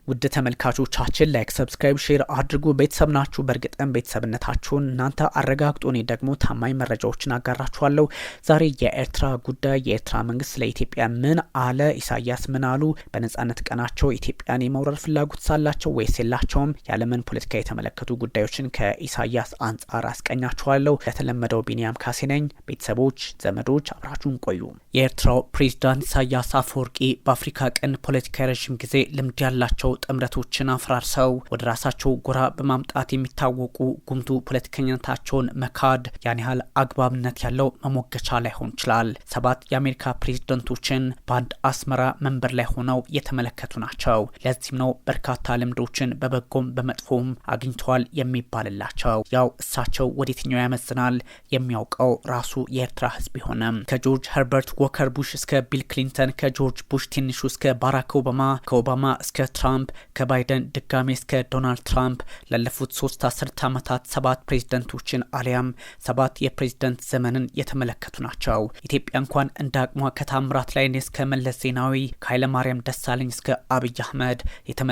ውድ ተመልካቾቻችን ላይክ ሰብስክራይብ ሼር አድርጉ ቤተሰብ ናችሁ በርግጥም ቤተሰብነታችሁን እናንተ አረጋግጡ እኔ ደግሞ ታማኝ መረጃዎችን አጋራችኋለሁ። ዛሬ የኤርትራ ጉዳይ የኤርትራ መንግስት ለኢትዮጵያ ምን አለ ኢሳያስ ምን አሉ በነጻነት ቀናቸው ኢትዮጵያን የመውረር ፍላጎት ሳላቸው ወይስ የላቸውም ያለምን ፖለቲካ የተመለከቱ ጉዳዮችን ከኢሳያስ አንጻር አስቀኛችኋለሁ። ለተለመደው ቢኒያም ካሴ ነኝ። ቤተሰቦች ዘመዶች አብራችሁን ቆዩ። የኤርትራው ፕሬዝዳንት ኢሳያስ አፈወርቂ በአፍሪካ ቀንድ ፖለቲካ ረጅም ጊዜ ልምድ ያላቸው ጥምረቶችን አፍራርሰው ወደ ራሳቸው ጎራ በማምጣት የሚታወቁ ጉምቱ ፖለቲከኛነታቸውን መካድ ያን ያህል አግባብነት ያለው መሞገቻ ላይሆን ይችላል። 7 የአሜሪካ ፕሬዝዳንቶችን በአንድ አስመራ መንበር ላይ ሆነው የተመለከቱ ናቸው። ለዚህም ነው በርካታ ልምዶችን በበጎም በመጥፎም አግኝተዋል የሚባልላቸው። ያው እሳቸው ወዴትኛው ያመዝናል የሚያውቀው ራሱ የኤርትራ ህዝብ ሆነም ከጆርጅ ኸርበርት ዎከር ቡሽ እስከ ቢል ክሊንተን ከጆርጅ ቡሽ ትንሹ እስከ ባራክ ኦባማ ከኦባማ እስከ ትራምፕ ከባይደን ድጋሜ እስከ ዶናልድ ትራምፕ ላለፉት 3 አስርት ዓመታት 7 ፕሬዝዳንቶችን አሊያም 7 የፕሬዝዳንት ዘመንን የተመለከቱ ናቸው። ኢትዮጵያ እንኳን እንደ አቅሟ ከታምራት ላይኔ እስከ መለስ ዜናዊ ከኃይለማርያም ደሳለኝ እስከ አብይ አህመድ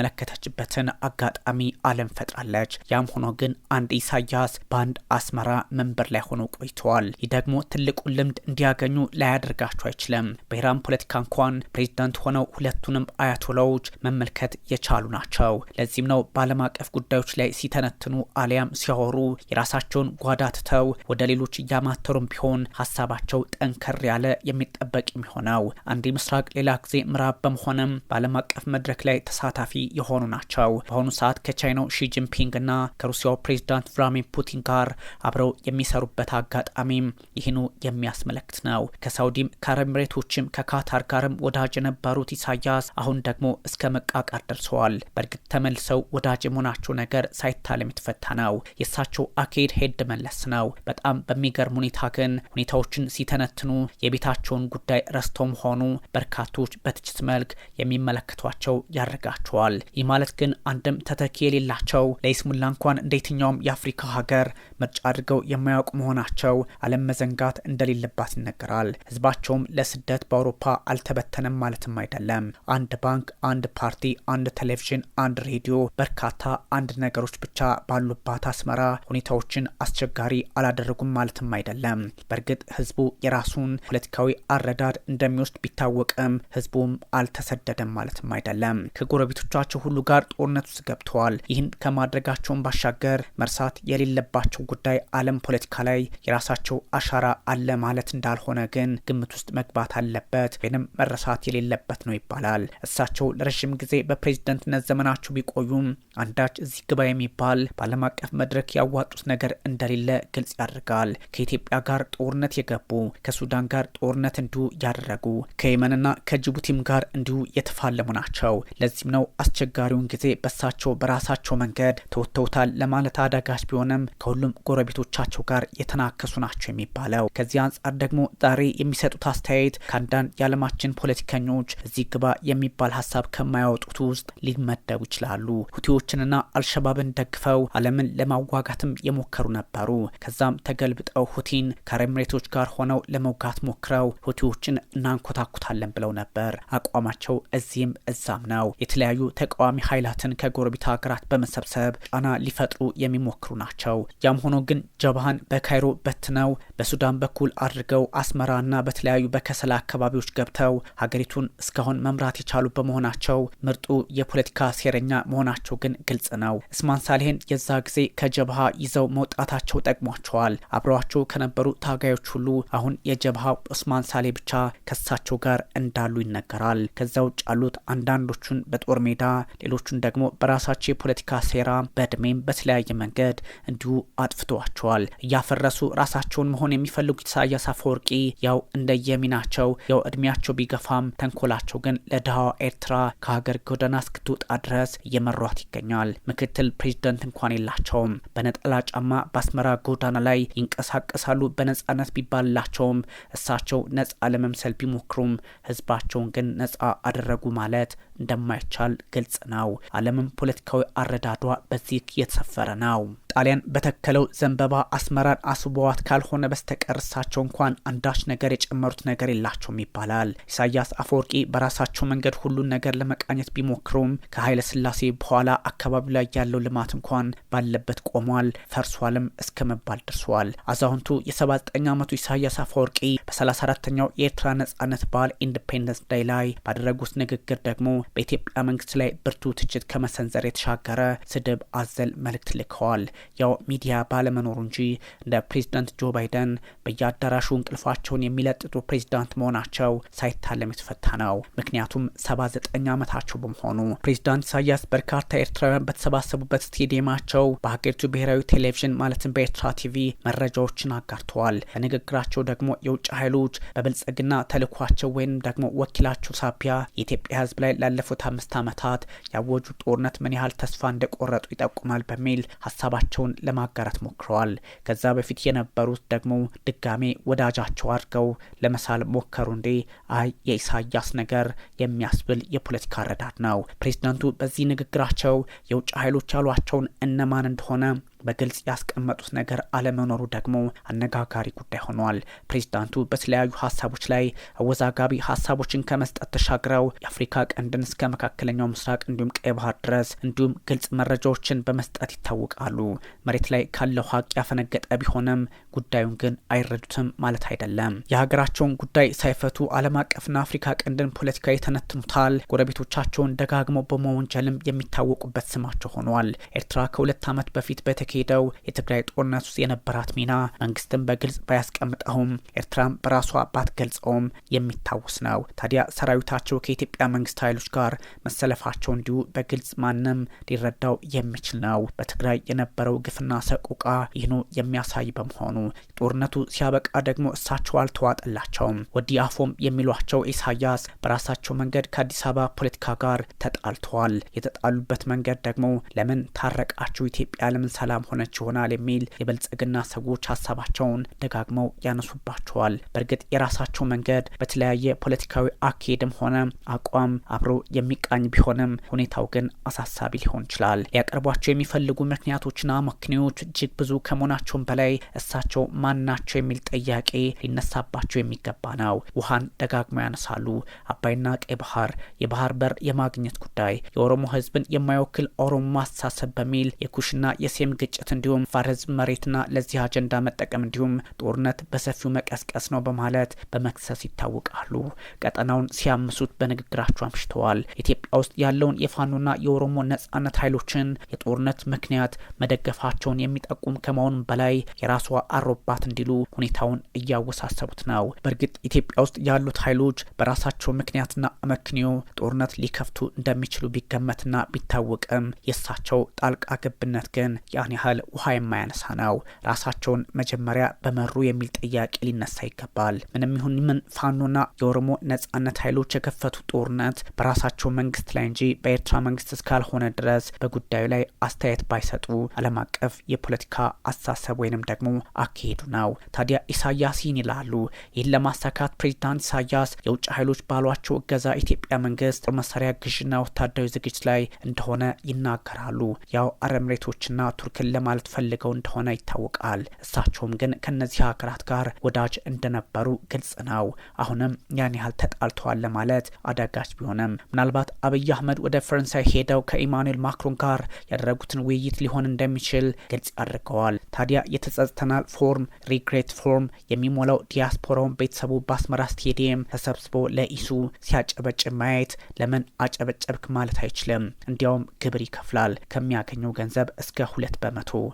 የተመለከተችበትን አጋጣሚ ዓለም ፈጥራለች። ያም ሆኖ ግን አንድ ኢሳያስ በአንድ አስመራ መንበር ላይ ሆነው ቆይተዋል። ይህ ደግሞ ትልቁን ልምድ እንዲያገኙ ላያደርጋቸው አይችልም። በኢራን ፖለቲካ እንኳን ፕሬዝዳንት ሆነው ሁለቱንም አያቶላዎች መመልከት የቻሉ ናቸው። ለዚህም ነው በዓለም አቀፍ ጉዳዮች ላይ ሲተነትኑ አሊያም ሲያወሩ የራሳቸውን ጓዳ ትተው ወደ ሌሎች እያማተሩም ቢሆን ሀሳባቸው ጠንከር ያለ የሚጠበቅ የሚሆነው። አንድ ምስራቅ ሌላ ጊዜ ምዕራብ በመሆንም በዓለም አቀፍ መድረክ ላይ ተሳታፊ የሆኑ ናቸው። በአሁኑ ሰዓት ከቻይናው ሺ ጂንፒንግ እና ከሩሲያው ፕሬዝዳንት ቭላድሚር ፑቲን ጋር አብረው የሚሰሩበት አጋጣሚም ይህኑ የሚያስመለክት ነው። ከሳውዲም ከአረብ ኤሚሬቶችም ከካታር ጋርም ወዳጅ የነበሩት ኢሳያስ አሁን ደግሞ እስከ መቃቃር ደርሰዋል። በእርግጥ ተመልሰው ወዳጅ የመሆናቸው ነገር ሳይታለም የተፈታ ነው። የእሳቸው አካሄድ ሄድ መለስ ነው። በጣም በሚገርም ሁኔታ ግን ሁኔታዎችን ሲተነትኑ የቤታቸውን ጉዳይ ረስተውም ሆኑ በርካቶች በትችት መልክ የሚመለከቷቸው ያደርጋቸዋል። ይህ ማለት ግን አንድም ተተኪ የሌላቸው ለይስሙላ እንኳን እንደየትኛውም የአፍሪካ ሀገር ምርጫ አድርገው የማያውቁ መሆናቸው ዓለም መዘንጋት እንደሌለባት ይነገራል። ህዝባቸውም ለስደት በአውሮፓ አልተበተነም ማለትም አይደለም። አንድ ባንክ፣ አንድ ፓርቲ፣ አንድ ቴሌቪዥን፣ አንድ ሬዲዮ በርካታ አንድ ነገሮች ብቻ ባሉባት አስመራ ሁኔታዎችን አስቸጋሪ አላደረጉም ማለትም አይደለም። በእርግጥ ህዝቡ የራሱን ፖለቲካዊ አረዳድ እንደሚወስድ ቢታወቅም ህዝቡም አልተሰደደም ማለትም አይደለም። ከጎረቤቶቻቸው ሁሉ ጋር ጦርነት ውስጥ ገብተዋል። ይህን ከማድረጋቸውን ባሻገር መርሳት የሌለባቸው ጉዳይ ዓለም ፖለቲካ ላይ የራሳቸው አሻራ አለ ማለት እንዳልሆነ ግን ግምት ውስጥ መግባት አለበት ወይም መረሳት የሌለበት ነው ይባላል። እሳቸው ለረጅም ጊዜ በፕሬዝዳንትነት ዘመናቸው ቢቆዩም አንዳች እዚህ ግባ የሚባል በዓለም አቀፍ መድረክ ያዋጡት ነገር እንደሌለ ግልጽ ያደርጋል። ከኢትዮጵያ ጋር ጦርነት የገቡ፣ ከሱዳን ጋር ጦርነት እንዲሁ ያደረጉ፣ ከየመንና ከጅቡቲም ጋር እንዲሁ የተፋለሙ ናቸው። ለዚህም ነው አስቸጋሪውን ጊዜ በሳቸው በራሳቸው መንገድ ተወጥተውታል ለማለት አዳጋች ቢሆንም ከሁሉም ጎረቤቶቻቸው ጋር የተናከሱ ናቸው የሚባለው። ከዚህ አንጻር ደግሞ ዛሬ የሚሰጡት አስተያየት ከአንዳንድ የዓለማችን ፖለቲከኞች እዚህ ግባ የሚባል ሀሳብ ከማያወጡት ውስጥ ሊመደቡ ይችላሉ። ሁቲዎችንና አልሸባብን ደግፈው ዓለምን ለማዋጋትም የሞከሩ ነበሩ። ከዛም ተገልብጠው ሁቲን ከአረብ ኤሚሬቶች ጋር ሆነው ለመውጋት ሞክረው ሁቲዎችን እናንኮታኩታለን ብለው ነበር። አቋማቸው እዚህም እዛም ነው። የተለያዩ ተቃዋሚ ኃይላትን ከጎረቤት ሀገራት በመሰብሰብ ጫና ሊፈጥሩ የሚሞክሩ ናቸው። ያም ሆኖ ግን ጀብሃን በካይሮ በትነው በሱዳን በኩል አድርገው አስመራና በተለያዩ በከሰላ አካባቢዎች ገብተው ሀገሪቱን እስካሁን መምራት የቻሉ በመሆናቸው ምርጡ የፖለቲካ ሴረኛ መሆናቸው ግን ግልጽ ነው። ኡስማን ሳሌህን የዛ ጊዜ ከጀብሃ ይዘው መውጣታቸው ጠቅሟቸዋል። አብረዋቸው ከነበሩ ታጋዮች ሁሉ አሁን የጀብሃ ኡስማን ሳሌህ ብቻ ከሳቸው ጋር እንዳሉ ይነገራል። ከዛ ውጭ ያሉት አንዳንዶቹን በጦር ሜዳ ሌሎቹን ደግሞ በራሳቸው የፖለቲካ ሴራ በእድሜም በተለያየ መንገድ እንዲሁ አጥፍተዋቸዋል። እያፈረሱ ራሳቸውን መሆን የሚፈልጉት ኢሳያስ አፈወርቂ ያው እንደየሚናቸው ያው እድሜያቸው ቢገፋም ተንኮላቸው ግን ለድሃዋ ኤርትራ ከሀገር ጎዳና እስክትወጣ ድረስ እየመሯት ይገኛል። ምክትል ፕሬዝዳንት እንኳን የላቸውም። በነጠላ ጫማ በአስመራ ጎዳና ላይ ይንቀሳቀሳሉ በነጻነት ቢባልላቸውም እሳቸው ነጻ ለመምሰል ቢሞክሩም ህዝባቸውን ግን ነጻ አደረጉ ማለት እንደማይቻል ግልጽ ነው። ዓለምም ፖለቲካዊ አረዳዷ በዚህ የተሰፈረ ነው። ጣሊያን በተከለው ዘንባባ አስመራን አስቧት ካልሆነ በስተቀር እሳቸው እንኳን አንዳች ነገር የጨመሩት ነገር የላቸውም ይባላል። ኢሳያስ አፈወርቂ በራሳቸው መንገድ ሁሉን ነገር ለመቃኘት ቢሞክሩም ከኃይለ ሥላሴ በኋላ አካባቢው ላይ ያለው ልማት እንኳን ባለበት ቆሟል፣ ፈርሷልም እስከ መባል ደርሷል። አዛውንቱ የ79 ዓመቱ ኢሳያስ አፈወርቂ በ34ኛው የኤርትራ ነጻነት በዓል ኢንዲፔንደንስ ዴይ ላይ ባደረጉት ንግግር ደግሞ በኢትዮጵያ መንግስት ላይ ብርቱ ትችት ከመሰንዘር የተሻገረ ስድብ አዘል መልእክት ልከዋል። ያው ሚዲያ ባለመኖሩ እንጂ እንደ ፕሬዚዳንት ጆ ባይደን በየአዳራሹ እንቅልፋቸውን የሚለጥጡ ፕሬዚዳንት መሆናቸው ሳይታለም የተፈታ ነው። ምክንያቱም 79 ዓመታቸው በመሆኑ ፕሬዚዳንት ኢሳያስ በርካታ ኤርትራውያን በተሰባሰቡበት ስቴዲየማቸው በሀገሪቱ ብሔራዊ ቴሌቪዥን ማለትም በኤርትራ ቲቪ መረጃዎችን አጋርተዋል። በንግግራቸው ደግሞ የውጭ ኃይሎች በብልጽግና ተልኳቸው ወይም ደግሞ ወኪላቸው ሳቢያ የኢትዮጵያ ሕዝብ ላይ ላለፉት 5 ዓመታት ያወጁ ጦርነት ምን ያህል ተስፋ እንደቆረጡ ይጠቁማል በሚል ሀሳባቸውን ለማጋራት ሞክረዋል። ከዛ በፊት የነበሩት ደግሞ ድጋሜ ወዳጃቸው አድርገው ለመሳል ሞከሩ እንዴ? አይ የኢሳያስ ነገር የሚያስብል የፖለቲካ አረዳድ ነው። ፕሬዝዳንቱ በዚህ ንግግራቸው የውጭ ኃይሎች ያሏቸውን እነማን እንደሆነ በግልጽ ያስቀመጡት ነገር አለመኖሩ ደግሞ አነጋጋሪ ጉዳይ ሆኗል። ፕሬዝዳንቱ በተለያዩ ሀሳቦች ላይ አወዛጋቢ ሀሳቦችን ከመስጠት ተሻግረው የአፍሪካ ቀንድን እስከ መካከለኛው ምስራቅ እንዲሁም ቀይ ባህር ድረስ እንዲሁም ግልጽ መረጃዎችን በመስጠት ይታወቃሉ። መሬት ላይ ካለው ሀቅ ያፈነገጠ ቢሆንም ጉዳዩን ግን አይረዱትም ማለት አይደለም። የሀገራቸውን ጉዳይ ሳይፈቱ ዓለም አቀፍና አፍሪካ ቀንድን ፖለቲካ ይተነትኑታል። ጎረቤቶቻቸውን ደጋግመው በመወንጀልም የሚታወቁበት ስማቸው ሆኗል። ኤርትራ ከ2 ዓመት በፊት ሄደው የትግራይ ጦርነት ውስጥ የነበራት ሚና መንግስትን በግልጽ ባያስቀምጠውም ኤርትራም በራሷ ባትገልጸውም የሚታወስ ነው። ታዲያ ሰራዊታቸው ከኢትዮጵያ መንግስት ኃይሎች ጋር መሰለፋቸው እንዲሁ በግልጽ ማንም ሊረዳው የሚችል ነው። በትግራይ የነበረው ግፍና ሰቆቃ ይህኑ የሚያሳይ በመሆኑ ጦርነቱ ሲያበቃ ደግሞ እሳቸው አልተዋጠላቸውም። ወዲ አፎም የሚሏቸው ኢሳያስ በራሳቸው መንገድ ከአዲስ አበባ ፖለቲካ ጋር ተጣልተዋል። የተጣሉበት መንገድ ደግሞ ለምን ታረቃችሁ ኢትዮጵያ ለምን ሰላም ሆነች ይሆናል የሚል የብልጽግና ሰዎች ሀሳባቸውን ደጋግመው ያነሱባቸዋል። በእርግጥ የራሳቸው መንገድ በተለያየ ፖለቲካዊ አካሄድም ሆነ አቋም አብሮ የሚቃኝ ቢሆንም ሁኔታው ግን አሳሳቢ ሊሆን ይችላል። ሊያቀርቧቸው የሚፈልጉ ምክንያቶችና መክንዮች እጅግ ብዙ ከመሆናቸውም በላይ እሳቸው ማን ናቸው የሚል ጥያቄ ሊነሳባቸው የሚገባ ነው። ውሃን ደጋግመው ያነሳሉ። አባይና ቀይ ባህር፣ የባህር በር የማግኘት ጉዳይ፣ የኦሮሞ ህዝብን የማይወክል ኦሮሞ ማስተሳሰብ በሚል የኩሽና የሴም ግጭት እንዲሁም ፋርዝ መሬትና ለዚህ አጀንዳ መጠቀም እንዲሁም ጦርነት በሰፊው መቀስቀስ ነው በማለት በመክሰስ ይታወቃሉ። ቀጠናውን ሲያምሱት በንግግራቸው አምሽተዋል። ኢትዮጵያ ውስጥ ያለውን የፋኖና የኦሮሞ ነጻነት ኃይሎችን የጦርነት ምክንያት መደገፋቸውን የሚጠቁም ከመሆኑም በላይ የራሷ አሮባት እንዲሉ ሁኔታውን እያወሳሰቡት ነው። በእርግጥ ኢትዮጵያ ውስጥ ያሉት ኃይሎች በራሳቸው ምክንያትና አመክንዮ ጦርነት ሊከፍቱ እንደሚችሉ ቢገመትና ቢታወቅም የእሳቸው ጣልቃ ገብነት ግን ያን ያህል ውሃ የማያነሳ ነው። ራሳቸውን መጀመሪያ በመሩ የሚል ጥያቄ ሊነሳ ይገባል። ምንም ይሁን ምን ፋኖና የኦሮሞ ነጻነት ኃይሎች የከፈቱ ጦርነት በራሳቸው መንግስት ላይ እንጂ በኤርትራ መንግስት እስካልሆነ ድረስ በጉዳዩ ላይ አስተያየት ባይሰጡ ዓለም አቀፍ የፖለቲካ አስተሳሰብ ወይንም ደግሞ አካሄዱ ነው። ታዲያ ኢሳያስ ይህን ይላሉ። ይህን ለማሳካት ፕሬዚዳንት ኢሳያስ የውጭ ኃይሎች ባሏቸው እገዛ ኢትዮጵያ መንግስት መሳሪያ ግዥና ወታደራዊ ዝግጅት ላይ እንደሆነ ይናገራሉ። ያው አረብ ኤሚሬቶችና ቱርክን ለማለት ፈልገው እንደሆነ ይታወቃል። እሳቸውም ግን ከነዚህ ሀገራት ጋር ወዳጅ እንደነበሩ ግልጽ ነው። አሁንም ያን ያህል ተጣልተዋል ለማለት አዳጋች ቢሆንም ምናልባት አብይ አህመድ ወደ ፈረንሳይ ሄደው ከኢማኑኤል ማክሮን ጋር ያደረጉትን ውይይት ሊሆን እንደሚችል ግልጽ አድርገዋል። ታዲያ የተጸጽተናል ፎርም ሪግሬት ፎርም የሚሞላው ዲያስፖራውን ቤተሰቡ በአስመራ ስቴዲየም ተሰብስቦ ለኢሱ ሲያጨበጭብ ማየት ለምን አጨበጨብክ ማለት አይችልም። እንዲያውም ግብር ይከፍላል። ከሚያገኘው ገንዘብ እስከ 2%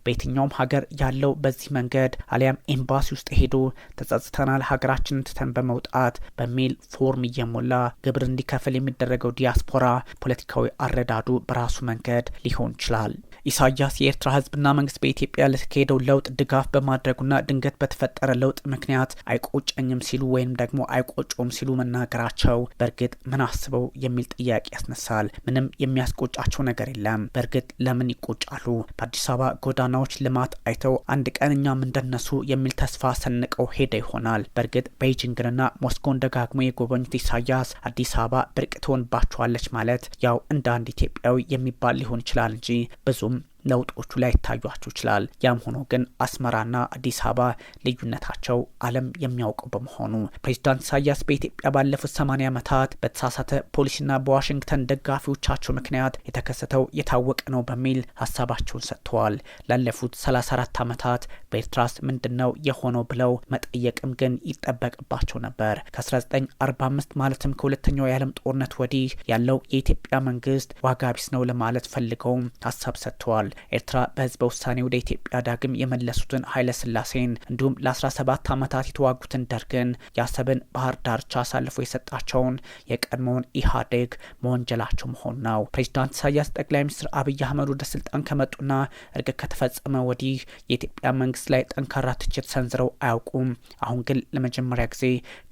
በየትኛውም ሀገር ያለው በዚህ መንገድ አሊያም ኤምባሲ ውስጥ ሄዶ ተጸጽተናል ሀገራችንን ትተን በመውጣት በሚል ፎርም እየሞላ ግብር እንዲከፍል የሚደረገው ዲያስፖራ ፖለቲካዊ አረዳዱ በራሱ መንገድ ሊሆን ይችላል። ኢሳያስ የኤርትራ ህዝብና መንግስት በኢትዮጵያ ለተካሄደው ለውጥ ድጋፍ በማድረጉና ድንገት በተፈጠረ ለውጥ ምክንያት አይቆጨኝም ሲሉ ወይም ደግሞ አይቆጮም ሲሉ መናገራቸው በእርግጥ ምን አስበው የሚል ጥያቄ ያስነሳል። ምንም የሚያስቆጫቸው ነገር የለም። በእርግጥ ለምን ይቆጫሉ? በአዲስ አበባ ጎዳናዎች ልማት አይተው አንድ ቀን እኛም እንደነሱ የሚል ተስፋ ሰንቀው ሄደ ይሆናል። በእርግጥ ቤይጂንግንና ሞስኮን ደጋግሞ የጎበኙት ኢሳያስ አዲስ አበባ ብርቅ ትሆንባቸዋለች ማለት ያው እንደ አንድ ኢትዮጵያዊ የሚባል ሊሆን ይችላል እንጂ ብዙም ለውጦቹ ላይ ይታያቸው ይችላል። ያም ሆኖ ግን አስመራና አዲስ አበባ ልዩነታቸው ዓለም የሚያውቀው በመሆኑ ፕሬዚዳንት ኢሳያስ በኢትዮጵያ ባለፉት 80 ዓመታት በተሳሳተ ፖሊሲና በዋሽንግተን ደጋፊዎቻቸው ምክንያት የተከሰተው የታወቀ ነው በሚል ሀሳባቸውን ሰጥተዋል። ላለፉት 34 ዓመታት በኤርትራስ ምንድነው የሆነው ብለው መጠየቅም ግን ይጠበቅባቸው ነበር። ከ1945 ማለትም ከሁለተኛው የዓለም ጦርነት ወዲህ ያለው የኢትዮጵያ መንግስት ዋጋ ቢስ ነው ለማለት ፈልገውም ሀሳብ ሰጥተዋል። ኤርትራ በህዝበ ውሳኔ ወደ ኢትዮጵያ ዳግም የመለሱትን ኃይለ ሥላሴን እንዲሁም ለ17 ዓመታት የተዋጉትን ደርግን የአሰብን ባህር ዳርቻ አሳልፎ የሰጣቸውን የቀድሞውን ኢህአዴግ መወንጀላቸው መሆኑ ነው። ፕሬዚዳንት ኢሳያስ ጠቅላይ ሚኒስትር አብይ አህመድ ወደ ስልጣን ከመጡና እርቅ ከተፈጸመ ወዲህ የኢትዮጵያ መንግስት ላይ ጠንካራ ትችት ሰንዝረው አያውቁም። አሁን ግን ለመጀመሪያ ጊዜ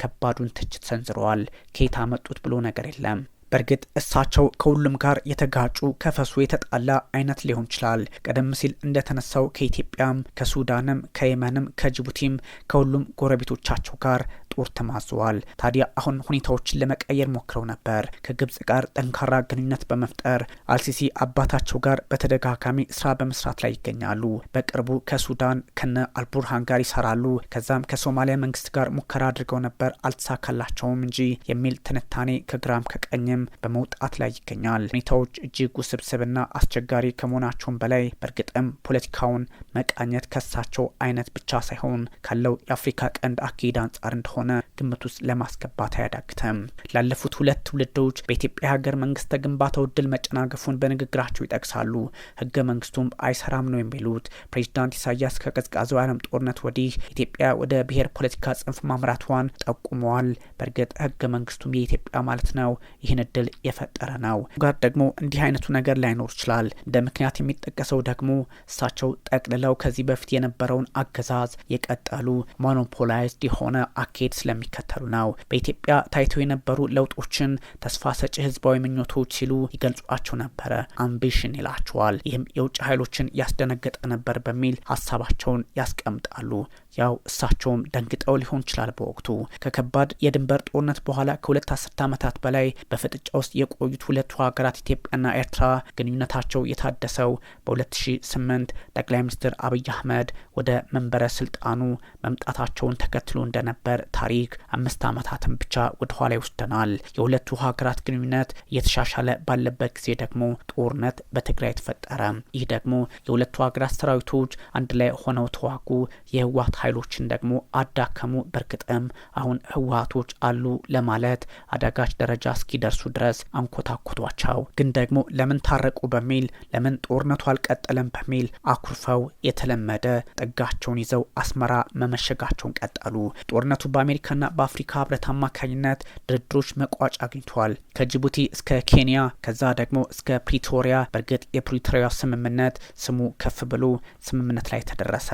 ከባዱን ትችት ሰንዝረዋል። ከየት አመጡት ብሎ ነገር የለም። በእርግጥ እሳቸው ከሁሉም ጋር የተጋጩ ከፈሱ የተጣላ አይነት ሊሆን ይችላል። ቀደም ሲል እንደተነሳው ከኢትዮጵያም ከሱዳንም ከየመንም ከጅቡቲም ከሁሉም ጎረቤቶቻቸው ጋር ጦር ተማዘዋል። ታዲያ አሁን ሁኔታዎችን ለመቀየር ሞክረው ነበር። ከግብጽ ጋር ጠንካራ ግንኙነት በመፍጠር አልሲሲ አባታቸው ጋር በተደጋጋሚ ስራ በመስራት ላይ ይገኛሉ። በቅርቡ ከሱዳን ከነ አልቡርሃን ጋር ይሰራሉ። ከዛም ከሶማሊያ መንግስት ጋር ሙከራ አድርገው ነበር፣ አልተሳካላቸውም እንጂ የሚል ትንታኔ ከግራም ከቀኝም በመውጣት ላይ ይገኛል። ሁኔታዎች እጅግ ውስብስብና አስቸጋሪ ከመሆናቸውም በላይ በእርግጥም ፖለቲካውን መቃኘት ከሳቸው አይነት ብቻ ሳይሆን ካለው የአፍሪካ ቀንድ አካሄድ አንጻር እንደሆነ ግምት ውስጥ ለማስገባት አያዳግተም። ላለፉት 2 ትውልዶች በኢትዮጵያ ሀገር መንግስት ግንባታው ድል መጨናገፉን በንግግራቸው ይጠቅሳሉ። ህገ መንግስቱም አይሰራም ነው የሚሉት ፕሬዚዳንት ኢሳያስ ከቀዝቃዛው ዓለም ጦርነት ወዲህ ኢትዮጵያ ወደ ብሔር ፖለቲካ ጽንፍ ማምራቷን ጠቁመዋል። በእርግጥ ህገ መንግስቱም የኢትዮጵያ ማለት ነው ይህን እድል የፈጠረ ነው። ጋር ደግሞ እንዲህ አይነቱ ነገር ላይኖር ይችላል። እንደ ምክንያት የሚጠቀሰው ደግሞ እሳቸው ጠቅልለው ከዚህ በፊት የነበረውን አገዛዝ የቀጠሉ ሞኖፖላይዝድ የሆነ አካሄድ ስለሚከተሉ ነው። በኢትዮጵያ ታይተው የነበሩ ለውጦችን ተስፋ ሰጪ ህዝባዊ ምኞቶች ሲሉ ይገልጿቸው ነበረ። አምቢሽን ይላቸዋል። ይህም የውጭ ኃይሎችን ያስደነገጠ ነበር በሚል ሀሳባቸውን ያስቀምጣሉ። ያው እሳቸውም ደንግጠው ሊሆን ይችላል። በወቅቱ ከከባድ የድንበር ጦርነት በኋላ ከ2 አስርት ዓመታት በላይ በፍጥጫ ውስጥ የቆዩት ሁለቱ ሀገራት ኢትዮጵያና ኤርትራ ግንኙነታቸው የታደሰው በ2008 ጠቅላይ ሚኒስትር አብይ አህመድ ወደ መንበረ ስልጣኑ መምጣታቸውን ተከትሎ እንደነበር ታሪክ 5 ዓመታትን ብቻ ወደ ኋላ ይወስደናል። የሁለቱ ሀገራት ግንኙነት እየተሻሻለ ባለበት ጊዜ ደግሞ ጦርነት በትግራይ ተፈጠረ። ይህ ደግሞ የሁለቱ ሀገራት ሰራዊቶች አንድ ላይ ሆነው ተዋጉ። የህወሓት ኃይሎችን ደግሞ አዳከሙ። በርግጥም አሁን ህወሓቶች አሉ ለማለት አዳጋች ደረጃ እስኪደርሱ ድረስ አንኮታኮቷቸው። ግን ደግሞ ለምን ታረቁ በሚል ለምን ጦርነቱ አልቀጠለም በሚል አኩርፈው የተለመደ ጥጋቸውን ይዘው አስመራ መመሸጋቸውን ቀጠሉ። ጦርነቱ በአሜሪካና በአፍሪካ ህብረት አማካኝነት ድርድሮች መቋጫ አግኝተዋል። ከጅቡቲ እስከ ኬንያ ከዛ ደግሞ እስከ ፕሪቶሪያ። በእርግጥ የፕሪቶሪያ ስምምነት ስሙ ከፍ ብሎ ስምምነት ላይ ተደረሰ።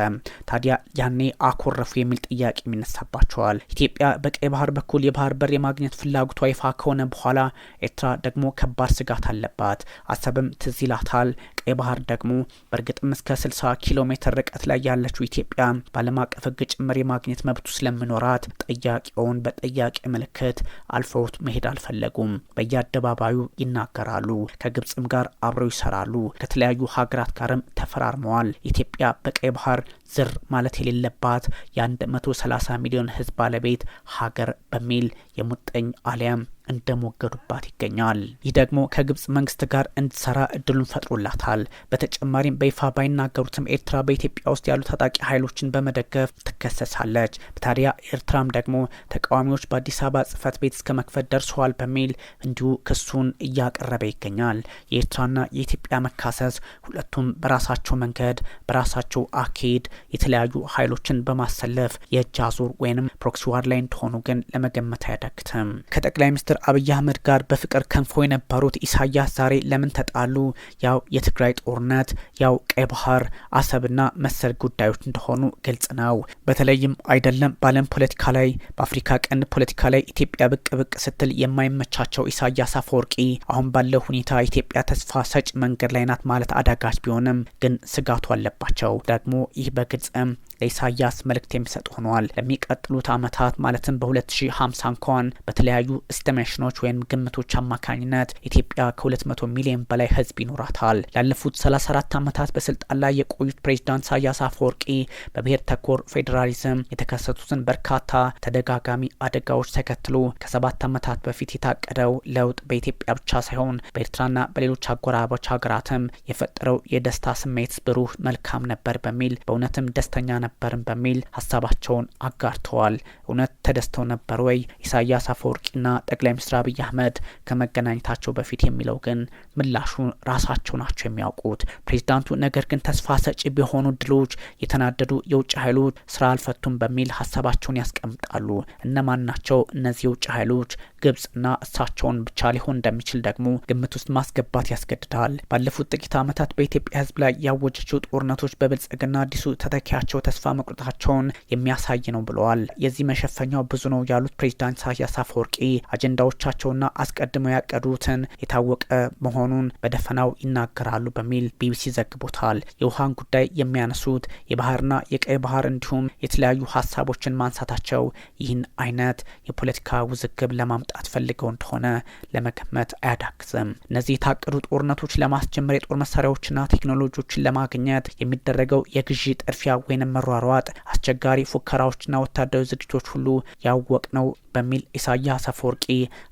ታዲያ ያኔ አኮረፉ የሚል ጥያቄ የሚነሳባቸዋል። ኢትዮጵያ በቀይ ባህር በኩል የባህር በር የማግኘት ፍላጎቷ ይፋ ከሆነ በኋላ ኤርትራ ደግሞ ከባድ ስጋት አለባት። አሰብም ትዝ ይላታል። ቀይ ባህር ደግሞ በእርግጥም እስከ 60 ኪሎ ሜትር ርቀት ላይ ያለችው ኢትዮጵያ በዓለም አቀፍ ህግ ጭምር የማግኘት መብቱ ስለሚኖራት ጥያቄውን በጥያቄ ምልክት አልፈውት መሄድ አልፈለጉም። በየአደባባዩ ይናገራሉ። ከግብጽም ጋር አብረው ይሰራሉ። ከተለያዩ ሀገራት ጋርም ተፈራርመዋል። ኢትዮጵያ በቀይ ባህር ዝር ማለት የሌለባት የ130 ሚሊዮን ህዝብ ባለቤት ሀገር በሚል የሙጥኝ አሊያም እንደሞገዱባት ይገኛል። ይህ ደግሞ ከግብጽ መንግስት ጋር እንድትሰራ እድሉን ፈጥሮላታል። በተጨማሪም በይፋ ባይናገሩትም ኤርትራ በኢትዮጵያ ውስጥ ያሉ ታጣቂ ኃይሎችን በመደገፍ ትከሰሳለች። ታዲያ ኤርትራም ደግሞ ተቃዋሚዎች በአዲስ አበባ ጽህፈት ቤት እስከ መክፈት ደርሰዋል በሚል እንዲሁ ክሱን እያቀረበ ይገኛል። የኤርትራና የኢትዮጵያ መካሰስ ሁለቱም በራሳቸው መንገድ በራሳቸው አካሄድ የተለያዩ ኃይሎችን በማሰለፍ የእጅ አዙር ወይንም ፕሮክሲ ዋር ላይ እንደሆኑ ግን ለመገመት አያዳግትም። ከጠቅላይ ሚኒስትር አብይ አህመድ ጋር በፍቅር ከንፎ የነበሩት ኢሳያስ ዛሬ ለምን ተጣሉ? ያው የትግራይ ጦርነት፣ ያው ቀይ ባህር፣ አሰብና መሰል ጉዳዮች እንደሆኑ ግልጽ ነው። በተለይም አይደለም በዓለም ፖለቲካ ላይ በአፍሪካ ቀንድ ፖለቲካ ላይ ኢትዮጵያ ብቅ ብቅ ስትል የማይመቻቸው ኢሳያስ አፈወርቂ አሁን ባለው ሁኔታ ኢትዮጵያ ተስፋ ሰጭ መንገድ ላይ ናት ማለት አዳጋች ቢሆንም ግን ስጋቱ አለባቸው። ደግሞ ይህ በግልጽም ለኢሳያስ መልእክት የሚሰጥ ሆኗል። ለሚቀጥሉት ዓመታት ማለትም በ2050 እንኳን በተለያዩ ኤስቲሜሽኖች ወይም ግምቶች አማካኝነት ኢትዮጵያ ከ200 ሚሊዮን በላይ ህዝብ ይኖራታል። ላለፉት 34 ዓመታት በስልጣን ላይ የቆዩት ፕሬዝዳንት ኢሳያስ አፈወርቂ በብሔር ተኮር ፌዴራሊዝም የተከሰቱትን በርካታ ተደጋጋሚ አደጋዎች ተከትሎ ከ7 ዓመታት በፊት የታቀደው ለውጥ በኢትዮጵያ ብቻ ሳይሆን በኤርትራና በሌሎች አጎራባች ሀገራትም የፈጠረው የደስታ ስሜት ብሩህ መልካም ነበር በሚል በእውነትም ደስተኛ ነበርን በሚል ሀሳባቸውን አጋርተዋል። እውነት ተደስተው ነበር ወይ ኢሳያስ አፈወርቂና ጠቅላይ ሚኒስትር አብይ አህመድ ከመገናኘታቸው በፊት የሚለው ግን ምላሹ ራሳቸው ናቸው የሚያውቁት። ፕሬዝዳንቱ ነገር ግን ተስፋ ሰጪ ቢሆኑ ድሎች የተናደዱ የውጭ ኃይሎች ስራ አልፈቱም በሚል ሀሳባቸውን ያስቀምጣሉ። እነማን ናቸው እነዚህ የውጭ ኃይሎች? ግብጽና እሳቸውን ብቻ ሊሆን እንደሚችል ደግሞ ግምት ውስጥ ማስገባት ያስገድዳል። ባለፉት ጥቂት ዓመታት በኢትዮጵያ ህዝብ ላይ ያወጀችው ጦርነቶች በብልጽግና አዲሱ ተተኪያቸው ተስፋ መቁረጣቸውን የሚያሳይ ነው ብለዋል። የዚህ መሸፈኛው ብዙ ነው ያሉት ፕሬዝዳንት ኢሳያስ አፈወርቂ አጀንዳዎቻቸውና አስቀድመው ያቀዱትን የታወቀ መሆኑን በደፈናው ይናገራሉ በሚል ቢቢሲ ዘግቦታል። የውሃን ጉዳይ የሚያነሱት የባህርና የቀይ ባህር እንዲሁም የተለያዩ ሀሳቦችን ማንሳታቸው ይህን አይነት የፖለቲካ ውዝግብ ለማምጣት ፈልገው እንደሆነ ለመገመት አያዳግዝም። እነዚህ የታቀዱ ጦርነቶች ለማስጀመር የጦር መሳሪያዎችና ቴክኖሎጂዎችን ለማግኘት የሚደረገው የግዢ ጥርፊያ ወይንም መሯሯጥ፣ አስቸጋሪ ፉከራዎችና ወታደራዊ ዝግጅቶች ሁሉ ያወቅ ነው በሚል ኢሳያስ አፈወርቂ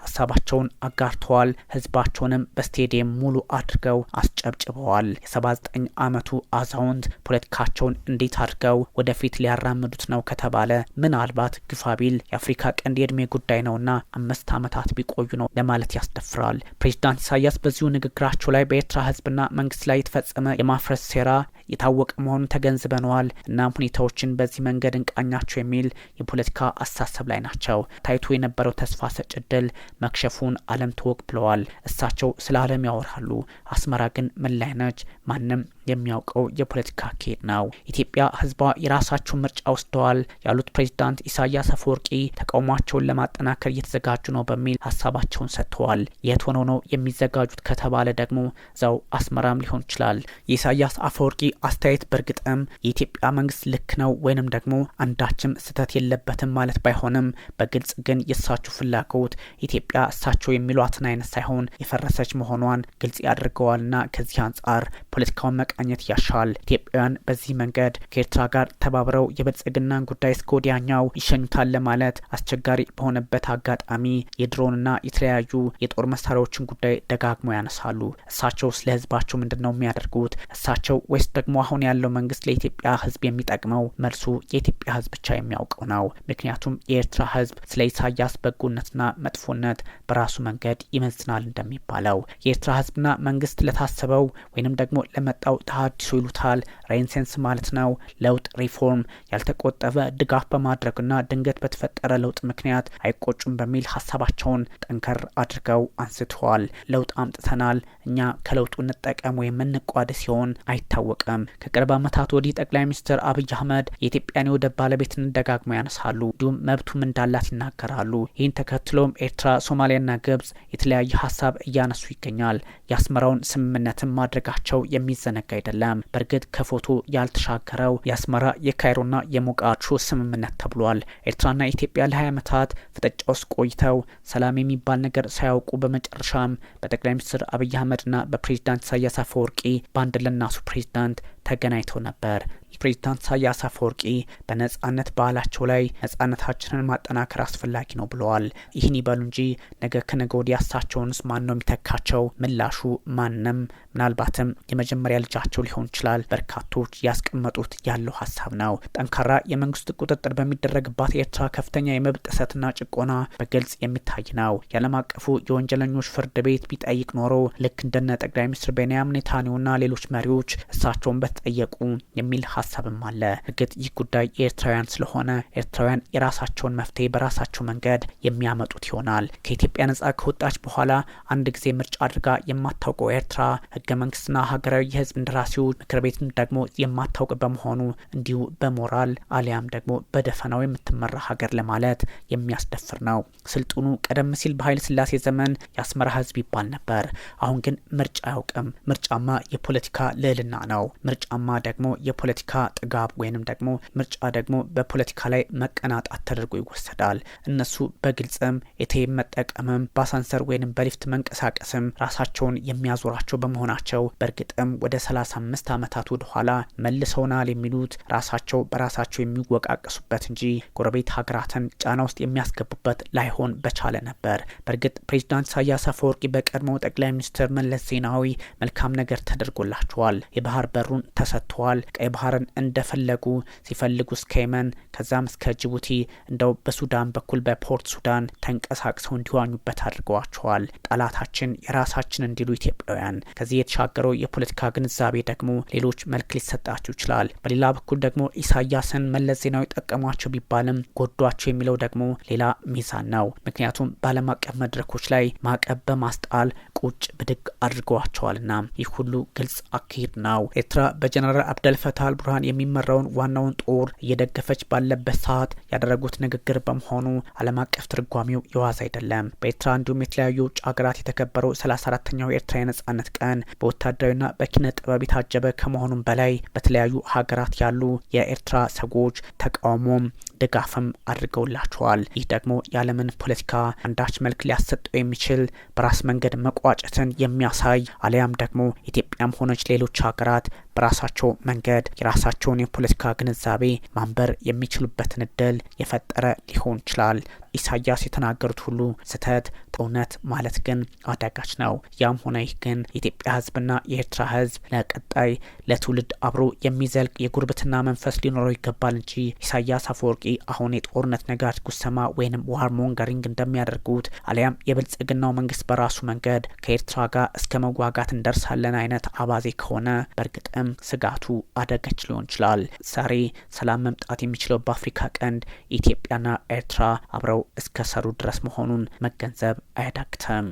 ሀሳባቸውን አጋርተዋል። ህዝባቸውንም በስቴዲየም ሙሉ አድርገው አስጨብጭበዋል። የ79 ዓመቱ አዛውንት ፖለቲካቸውን እንዴት አድርገው ወደፊት ሊያራምዱት ነው ከተባለ ምናልባት ግፋቢል የአፍሪካ ቀንድ የእድሜ ጉዳይ ነውና 5 ዓመታት ቢቆዩ ነው ለማለት ያስደፍራል። ፕሬዝዳንት ኢሳያስ በዚሁ ንግግራቸው ላይ በኤርትራ ህዝብና መንግስት ላይ የተፈጸመ የማፍረስ ሴራ የታወቀ መሆኑን ተገንዝበነዋል። እናም ሁኔታዎችን በዚህ መንገድ እንቃኛቸው የሚል የፖለቲካ አስተሳሰብ ላይ ናቸው። ታይቶ የነበረው ተስፋ ሰጭ ድል መክሸፉን ዓለም ተወቅ ብለዋል። እሳቸው ስለ ዓለም ያወራሉ። አስመራ ግን ምን ላይ ነች? ማንም የሚያውቀው የፖለቲካ አካሄድ ነው። ኢትዮጵያ ህዝቧ የራሳቸው ምርጫ ወስደዋል ያሉት ፕሬዝዳንት ኢሳያስ አፈወርቂ ተቃውሟቸውን ለማጠናከር እየተዘጋጁ ነው በሚል ሀሳባቸውን ሰጥተዋል። የት ሆነው ነው የሚዘጋጁት ከተባለ ደግሞ ዛው አስመራም ሊሆን ይችላል። የኢሳያስ አፈወርቂ አስተያየት በእርግጥም የኢትዮጵያ መንግስት ልክ ነው ወይንም ደግሞ አንዳችም ስህተት የለበትም ማለት ባይሆንም በግልጽ ግን የእሳቸው ፍላጎት ኢትዮጵያ እሳቸው የሚሏትን አይነት ሳይሆን የፈረሰች መሆኗን ግልጽ ያድርገዋልና ከዚህ አንጻር ፖለቲካውን መቃኘት ያሻል። ኢትዮጵያውያን በዚህ መንገድ ከኤርትራ ጋር ተባብረው የብልጽግናን ጉዳይ እስከ ወዲያኛው ይሸኙታል ለማለት አስቸጋሪ በሆነበት አጋጣሚ የድሮንና የተለያዩ የጦር መሳሪያዎችን ጉዳይ ደጋግሞ ያነሳሉ። እሳቸው ስለ ህዝባቸው ምንድነው የሚያደርጉት? እሳቸው ወይስ ደግሞ አሁን ያለው መንግስት ለኢትዮጵያ ህዝብ የሚጠቅመው? መልሱ የኢትዮጵያ ህዝብ ብቻ የሚያውቀው ነው። ምክንያቱም የኤርትራ ህዝብ ስለ ኢሳያስ በጎነትና መጥፎነት በራሱ መንገድ ይመዝናል እንደሚባለው የኤርትራ ህዝብና መንግስት ለታሰበው ወይንም ደግሞ ለመጣው ተሃድሶ ይሉታል ሬኔሳንስ ማለት ነው ለውጥ ሪፎርም ያልተቆጠበ ድጋፍ በማድረግና ድንገት በተፈጠረ ለውጥ ምክንያት አይቆጩም በሚል ሀሳባቸውን ጠንከር አድርገው አንስተዋል። ለውጥ አምጥተናል፣ እኛ ከለውጡ እንጠቀም ወይም እንቋደስ ሲሆን አይታወቅም። ከቅርብ ዓመታት ወዲህ ጠቅላይ ሚኒስትር አብይ አህመድ የኢትዮጵያን የወደብ ባለቤትነት ደጋግሞ ያነሳሉ፣ እንዲሁም መብቱም እንዳላት ይናገራሉ። ይህን ተከትሎም ኤርትራ፣ ሶማሊያና ግብጽ የተለያየ ሀሳብ እያነሱ ይገኛል። የአስመራውን ስምምነትን ማድረጋቸው የሚዘነጋ አይደለም። በእርግጥ ከፎቶ ያልተሻገረው የአስመራ የካይሮና የሞቃዲሾ ስምምነት ተብሏል። ኤርትራና ኢትዮጵያ ለ20 ዓመታት ፍጥጫ ውስጥ ቆይተው ሰላም የሚባል ነገር ሳያውቁ በመጨረሻም በጠቅላይ ሚኒስትር አብይ አህመድና በፕሬዝዳንት ኢሳያስ አፈወርቂ በአንድ ለናሱ ፕሬዝዳንት ተገናኝተው ነበር። ፕሬዝዳንት ኢሳያስ አፈወርቂ በነጻነት ባህላቸው ላይ ነጻነታችንን ማጠናከር አስፈላጊ ነው ብለዋል። ይህን ይበሉ እንጂ ነገ ከነገ ወዲያ እሳቸውንስ ማን ነው የሚተካቸው? ምላሹ ማንም፣ ምናልባትም የመጀመሪያ ልጃቸው ሊሆን ይችላል። በርካቶች ያስቀመጡት ያለው ሀሳብ ነው። ጠንካራ የመንግስት ቁጥጥር በሚደረግባት ኤርትራ ከፍተኛ የመብት ጥሰትና ጭቆና በግልጽ የሚታይ ነው። የዓለም አቀፉ የወንጀለኞች ፍርድ ቤት ቢጠይቅ ኖሮ ልክ እንደነ ጠቅላይ ሚኒስትር ቤንያሚን ኔታንያሁና ሌሎች መሪዎች እሳቸውን በተጠየቁ የሚል ሀሳብም አለ። እርግጥ ይህ ጉዳይ የኤርትራውያን ስለሆነ ኤርትራውያን የራሳቸውን መፍትሄ በራሳቸው መንገድ የሚያመጡት ይሆናል። ከኢትዮጵያ ነጻ ከወጣች በኋላ አንድ ጊዜ ምርጫ አድርጋ የማታውቀው ኤርትራ ህገ መንግስትና ሀገራዊ የህዝብ እንደራሴዎች ምክር ቤትን ደግሞ የማታውቅ በመሆኑ እንዲሁ በሞራል አሊያም ደግሞ በደፈናው የምትመራ ሀገር ለማለት የሚያስደፍር ነው። ስልጡኑ ቀደም ሲል በኃይለ ሥላሴ ዘመን የአስመራ ህዝብ ይባል ነበር። አሁን ግን ምርጫ አያውቅም። ምርጫማ የፖለቲካ ልዕልና ነው። ምርጫ ምርጫማ ደግሞ የፖለቲካ ጥጋብ ወይንም ደግሞ ምርጫ ደግሞ በፖለቲካ ላይ መቀናጣት ተደርጎ ይወሰዳል። እነሱ በግልጽም ኤቲኤም መጠቀምም በአሳንሰር ወይንም በሊፍት መንቀሳቀስም ራሳቸውን የሚያዞራቸው በመሆናቸው በእርግጥም ወደ 35 ዓመታት ወደ ኋላ መልሰውናል የሚሉት ራሳቸው በራሳቸው የሚወቃቀሱበት እንጂ ጎረቤት ሀገራትን ጫና ውስጥ የሚያስገቡበት ላይሆን በቻለ ነበር። በእርግጥ ፕሬዚዳንት ኢሳያስ አፈወርቂ በቀድሞው ጠቅላይ ሚኒስትር መለስ ዜናዊ መልካም ነገር ተደርጎላቸዋል። የባህር በሩን ተሰጥተዋል። ቀይ ባህርን እንደፈለጉ ሲፈልጉ እስከ የመን ከዛም እስከ ጅቡቲ እንደው በሱዳን በኩል በፖርት ሱዳን ተንቀሳቅሰው እንዲዋኙበት አድርገዋቸዋል። ጠላታችን የራሳችን እንዲሉ ኢትዮጵያውያን ከዚህ የተሻገረው የፖለቲካ ግንዛቤ ደግሞ ሌሎች መልክ ሊሰጣቸው ይችላል። በሌላ በኩል ደግሞ ኢሳያስን መለስ ዜናዊ ጠቀሟቸው ቢባልም ጎዷቸው የሚለው ደግሞ ሌላ ሚዛን ነው። ምክንያቱም በዓለም አቀፍ መድረኮች ላይ ማዕቀብ በማስጣል ቁጭ ብድግ አድርገዋቸዋልና ይህ ሁሉ ግልጽ አካሄድ ነው። ኤርትራ በጀነራል አብደልፈታህ አልቡርሃን የሚመራውን ዋናውን ጦር እየደገፈች ባለበት ሰዓት ያደረጉት ንግግር በመሆኑ ዓለም አቀፍ ትርጓሜው የዋዝ አይደለም። በኤርትራ እንዲሁም የተለያዩ ውጭ ሀገራት የተከበረው 34ኛው የኤርትራ የነጻነት ቀን በወታደራዊና በኪነ ጥበብ የታጀበ ከመሆኑም በላይ በተለያዩ ሀገራት ያሉ የኤርትራ ሰዎች ተቃውሞም ድጋፍም አድርገውላቸዋል። ይህ ደግሞ የዓለምን ፖለቲካ አንዳች መልክ ሊያሰጠው የሚችል በራስ መንገድ መቋጨትን የሚያሳይ አሊያም ደግሞ ኢትዮጵያም ሆነች ሌሎች ሀገራት በራሳቸው መንገድ የራሳቸውን የፖለቲካ ግንዛቤ ማንበር የሚችሉበትን እድል የፈጠረ ሊሆን ይችላል። ኢሳያስ የተናገሩት ሁሉ ስህተት እውነት ማለት ግን አዳጋች ነው። ያም ሆነ ይህ ግን የኢትዮጵያ ሕዝብና የኤርትራ ሕዝብ ለቀጣይ ለትውልድ አብሮ የሚዘልቅ የጉርብትና መንፈስ ሊኖረው ይገባል እንጂ ኢሳያስ አፈወርቂ አሁን የጦርነት ነጋሪት ጉሰማ ወይንም ዋር ሞንገሪንግ እንደሚያደርጉት አሊያም የብልጽግናው መንግስት በራሱ መንገድ ከኤርትራ ጋር እስከ መዋጋት እንደርሳለን አይነት አባዜ ከሆነ በእርግጥም ስጋቱ አዳጋች ሊሆን ይችላል። ዛሬ ሰላም መምጣት የሚችለው በአፍሪካ ቀንድ ኢትዮጵያና ኤርትራ አብረው እስከ ሰሩ ድረስ መሆኑን መገንዘብ አያዳግተም።